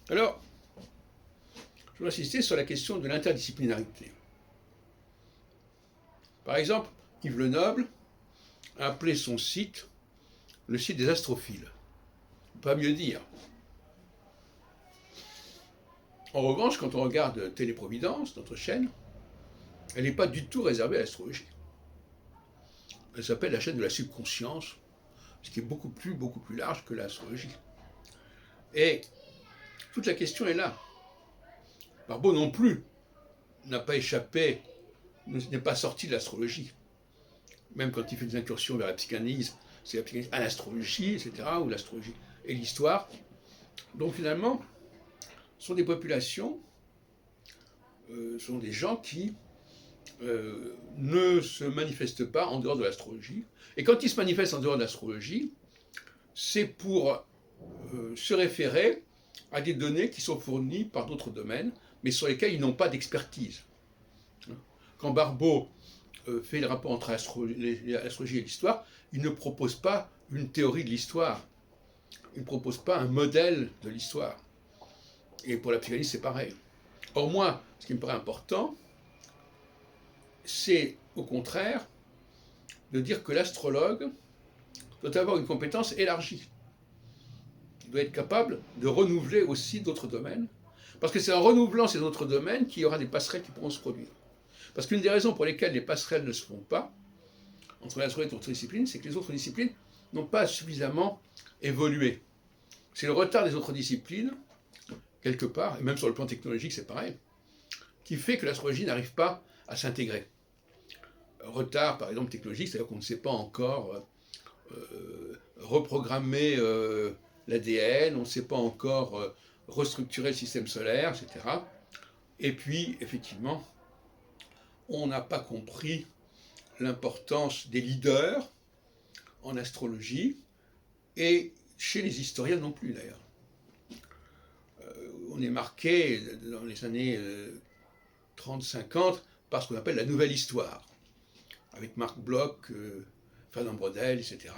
Alors, je veux insister sur la question de l'interdisciplinarité. Par exemple, Yves Lenoble a appelé son site le site des astrophiles. Pas mieux dire. En revanche, quand on regarde Téléprovidence, notre chaîne, elle n'est pas du tout réservée à l'astrologie. Elle s'appelle la chaîne de la subconscience, ce qui est beaucoup plus large que l'astrologie. Et toute la question est là. Barbeau non plus n'a pas échappé, n'est pas sorti de l'astrologie. Même quand il fait des incursions vers la psychanalyse, c'est la psychanalyse à l'astrologie, etc., ou l'astrologie et l'histoire. Donc finalement, ce sont des populations, ce sont des gens qui ne se manifestent pas en dehors de l'astrologie. Et quand ils se manifestent en dehors de l'astrologie, c'est pour se référer à des données qui sont fournies par d'autres domaines, mais sur lesquels ils n'ont pas d'expertise. Quand Barbeau fait le rapport entre l'astrologie et l'histoire, il ne propose pas une théorie de l'histoire. Il ne propose pas un modèle de l'histoire. Et pour la psychanalyse, c'est pareil. Or, moi, ce qui me paraît important, c'est au contraire de dire que l'astrologue doit avoir une compétence élargie. Il doit être capable de renouveler aussi d'autres domaines, parce que c'est en renouvelant ces autres domaines qu'il y aura des passerelles qui pourront se produire. Parce qu'une des raisons pour lesquelles les passerelles ne se font pas entre l'astrologie et d'autres disciplines, c'est que les autres disciplines n'ont pas suffisamment évolué. C'est le retard des autres disciplines, quelque part, et même sur le plan technologique c'est pareil, qui fait que l'astrologie n'arrive pas à s'intégrer. Retard, par exemple, technologique, c'est-à-dire qu'on ne sait pas encore reprogrammer l'ADN, on ne sait pas encore restructurer le système solaire, etc. Et puis, effectivement, on n'a pas compris l'importance des leaders en astrologie, et chez les historiens non plus d'ailleurs. On est marqué dans les années 30-50 par ce qu'on appelle la nouvelle histoire, avec Marc Bloch, Fernand Braudel, etc.,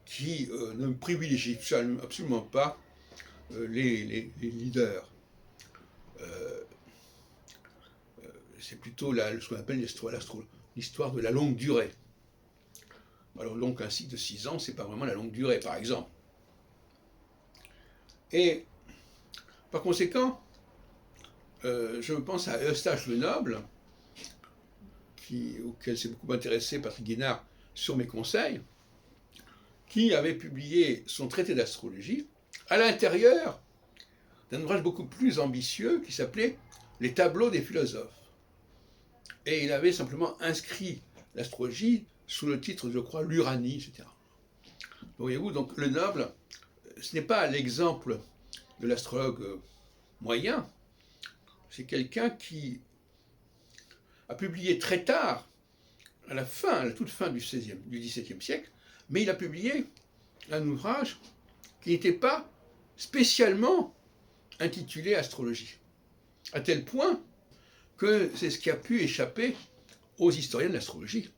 qui ne privilégient absolument pas les leaders. C'est plutôt ce qu'on appelle l'histoire de la longue durée. Alors donc un cycle de 6 ans, c'est pas vraiment la longue durée, par exemple. Et par conséquent, je pense à Eustache Lenoble, auquel s'est beaucoup intéressé Patrick Guénard sur mes conseils, qui avait publié son traité d'astrologie à l'intérieur d'un ouvrage beaucoup plus ambitieux qui s'appelait Les tableaux des philosophes. Et il avait simplement inscrit l'astrologie sous le titre, je crois, l'Uranie, etc. Voyez-vous, donc Lenoble, ce n'est pas l'exemple de l'astrologue moyen, c'est quelqu'un qui a publié très tard, à la toute fin du XVIIe siècle, mais il a publié un ouvrage qui n'était pas spécialement intitulé Astrologie, à tel point que c'est ce qui a pu échapper aux historiens de l'astrologie,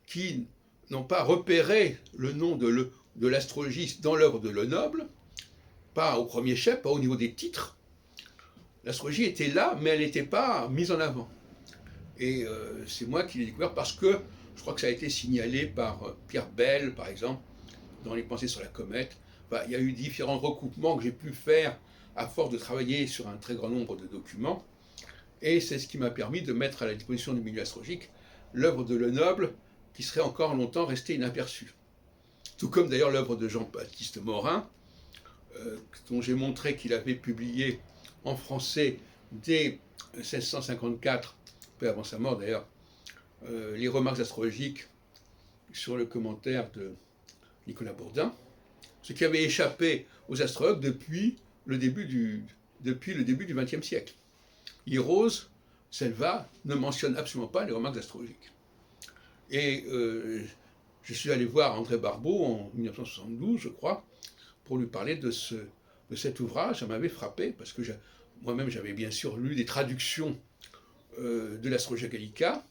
qui n'ont pas repéré le nom de l'astrologie dans l'œuvre de Lenoble, pas au premier chef, pas au niveau des titres. L'astrologie était là, mais elle n'était pas mise en avant. Et c'est moi qui l'ai découvert parce que je crois que ça a été signalé par Pierre Bell, par exemple, dans Les Pensées sur la comète. Enfin, il y a eu différents recoupements que j'ai pu faire à force de travailler sur un très grand nombre de documents. Et c'est ce qui m'a permis de mettre à la disposition du milieu astrologique l'œuvre de Lenoble, qui serait encore longtemps restée inaperçue. Tout comme d'ailleurs l'œuvre de Jean-Baptiste Morin, dont j'ai montré qu'il avait publié en français dès 1654, peu avant sa mort d'ailleurs, les remarques astrologiques sur le commentaire de Nicolas Bourdin, ce qui avait échappé aux astrologues depuis le début du XXe siècle. Hirose, Selva ne mentionne absolument pas les remarques astrologiques. Et je suis allé voir André Barbeau en 1972, je crois, pour lui parler de cet ouvrage. Ça m'avait frappé, parce que moi-même j'avais bien sûr lu des traductions de l'astrologie gallica,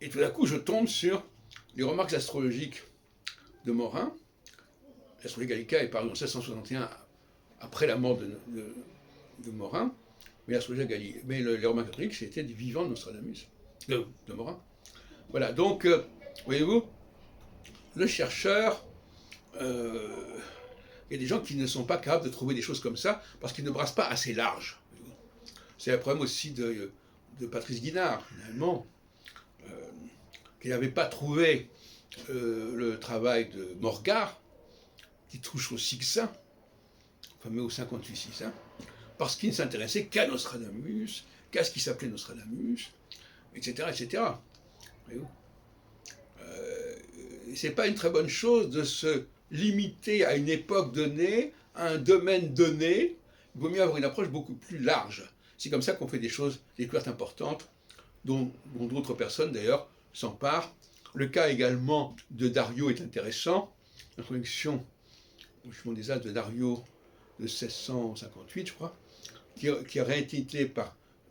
et tout d'un coup je tombe sur les remarques astrologiques de Morin. L'astrologie gallica est parue en 1661 après la mort de Morin, mais l'astrologie Galilée. Mais les Romains catholiques, c'était des vivants de Nostradamus, de Morin. Voilà, donc, voyez-vous, le chercheur, il y a des gens qui ne sont pas capables de trouver des choses comme ça parce qu'ils ne brassent pas assez large. C'est le problème aussi de Patrice Guinard, finalement, qui n'avait pas trouvé le travail de Morgard, qui touche au Sixin, fameux au 58 Sixin, parce qu'il ne s'intéressait qu'à Nostradamus, qu'à ce qui s'appelait Nostradamus, etc. etc. C'est pas une très bonne chose de se limiter à une époque donnée, à un domaine donné. Il vaut mieux avoir une approche beaucoup plus large. C'est comme ça qu'on fait des choses, des découvertes importantes, dont d'autres personnes d'ailleurs s'emparent. Le cas également de Dario est intéressant. L'introduction au jugement des As de Dario de 1658, je crois, qui a réédité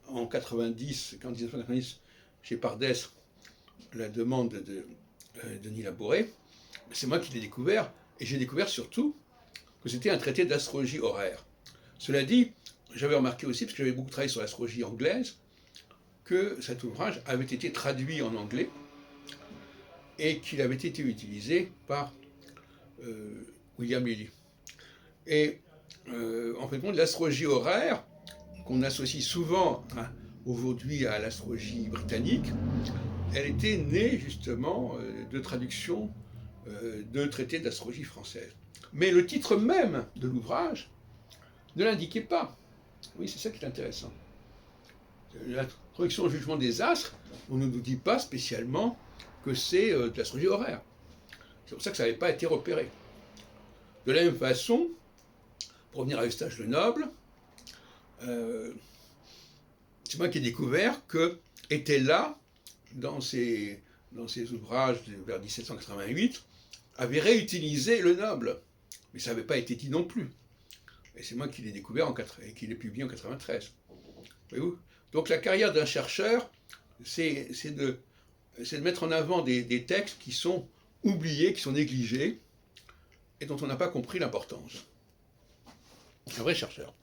en 1990, chez Pardès, la demande de Denis Labouré. C'est moi qui l'ai découvert, et j'ai découvert surtout que c'était un traité d'astrologie horaire. Cela dit, j'avais remarqué aussi, parce que j'avais beaucoup travaillé sur l'astrologie anglaise, que cet ouvrage avait été traduit en anglais et qu'il avait été utilisé par William Lilly. Et en fait, l'astrologie horaire, qu'on associe souvent aujourd'hui à l'astrologie britannique, elle était née justement de traduction de traités d'astrologie française. Mais le titre même de l'ouvrage ne l'indiquait pas. Oui, c'est ça qui est intéressant. L'introduction au jugement des astres, on ne nous dit pas spécialement que c'est de l'astrologie horaire. C'est pour ça que ça n'avait pas été repéré. De la même façon, pour revenir à Eustache Le Noble, c'est moi qui ai découvert que était là, dans ses ouvrages vers 1788, avait réutilisé Le Noble. Mais ça n'avait pas été dit non plus. Et c'est moi qui l'ai découvert et qui l'ai publié en 93. Voyez-vous ? Donc la carrière d'un chercheur, c'est de mettre en avant des textes qui sont oubliés, qui sont négligés, et dont on n'a pas compris l'importance. Un vrai chercheur.